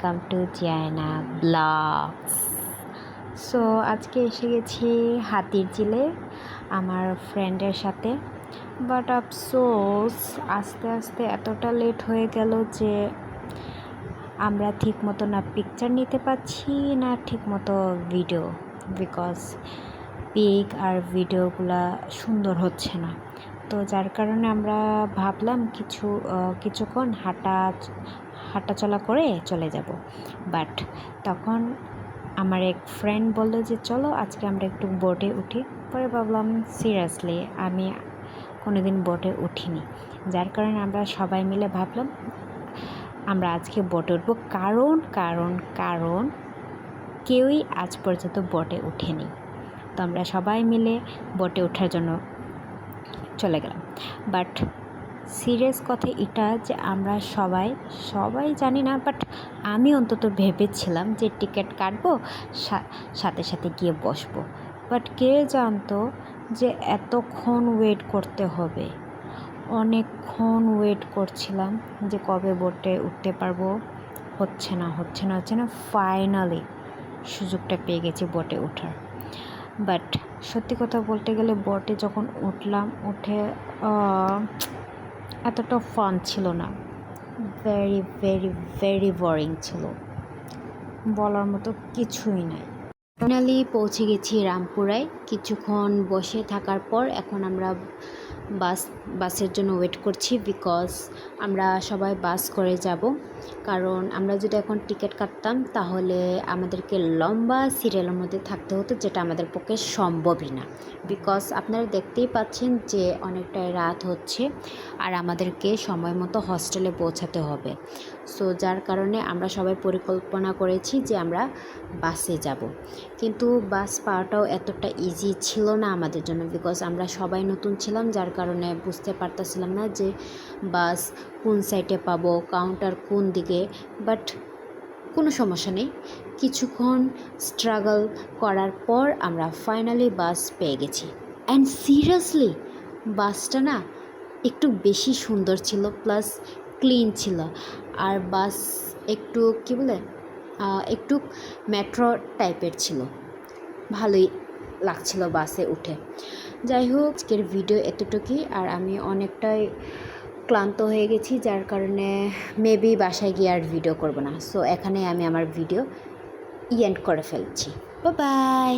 Welcome to Jiyana blogs. So আজকে এসে গেছি হাতিরঝিলে আমার ফ্রেন্ডের সাথে। বাট আফসোস আস্তে আস্তে এতটা লেট হয়ে গেল যে আমরা ঠিক মতো না পিকচার নিতে পারছি না ঠিক মতো ভিডিও, বিকজ পিক আর ভিডিওগুলা সুন্দর হচ্ছে না। তো যার কারণে আমরা ভাবলাম কিছুক্ষণ হাঁটাচলা করে চলে যাব। বাট তখন আমার এক ফ্রেন্ড বললো যে চলো আজকে আমরা একটু বোটে উঠি। পরে ভাবলাম সিরিয়াসলি আমি কোনোদিন বোটে উঠিনি, যার কারণে আমরা সবাই মিলে ভাবলাম আমরা আজকে বোটে উঠবো। কারণ কেউই আজ পর্যন্ত বোটে উঠেনি। তো আমরা সবাই মিলে বোটে ওঠার জন্য চলে গেলাম। বাট সিরিয়াস কথা এটা যে আমরা সবাই জানি না, বাট আমি অন্তত ভেবেছিলাম যে টিকিট কাটবো, সাথে সাথে গিয়ে বসবো। বাট কে জানতো যে এতক্ষণ ওয়েট করতে হবে। অনেকক্ষণ ওয়েট করছিলাম যে কবে বোটে উঠতে পারবো। হচ্ছে না। ফাইনালি সুযোগটা পেয়ে গেছি বোটে ওঠার। বাট সত্যি কথা বলতে গেলে বোটে যখন উঠে এতটা ফান ছিল না। ভেরি ভেরি ভেরি বোরিং ছিল, বলার মতো কিছুই নাই। ফাইনালি পৌঁছে গেছি রামপুরায়। কিছুক্ষণ বসে থাকার পর এখন আমরা বাসের জন্য ওয়েট করছি, বিকজ আমরা সবাই বাস করে যাব। কারণ আমরা যদি এখন টিকিট কাটতাম তাহলে আমাদেরকে লম্বা সিরিয়ালের মধ্যে থাকতে হতো, যেটা আমাদের পক্ষে সম্ভবই না। বিকজ আপনারা দেখতেই পাচ্ছেন যে অনেকটাই রাত হচ্ছে আর আমাদেরকে সময় মতো হস্টেলে পৌঁছাতে হবে। সো যার কারণে আমরা সবাই পরিকল্পনা করেছি যে আমরা বাসে যাব। কিন্তু বাস পাওয়াটাও এতটা ইজি ছিল না আমাদের জন্য, বিকজ আমরা সবাই নতুন ছিলাম, যার কারণে বুঝতে পারতেছিলাম না যে বাস কোন সাইডে পাবো, কাউন্টার কোন দিকে। বাট কোনো সমস্যা নেই, কিছুক্ষণ স্ট্রাগল করার পর আমরা ফাইনালি বাস পেয়ে গেছি। অ্যান্ড সিরিয়াসলি বাসটা না একটু বেশি সুন্দর ছিল, প্লাস ক্লিন ছিল। আর বাস একটু একটু মেট্রো টাইপের ছিল, ভালোই লাগছিল বাসে উঠে। যাই হোক, আজকের ভিডিও এতটুকুই। আর আমি অনেকটাই ক্লান্ত হয়ে গেছি, যার কারণে মেবি বাসায় গিয়ে আর ভিডিও করব না। সো এখানে আমি আমার ভিডিও এন্ড করে ফেলছি। Bye bye.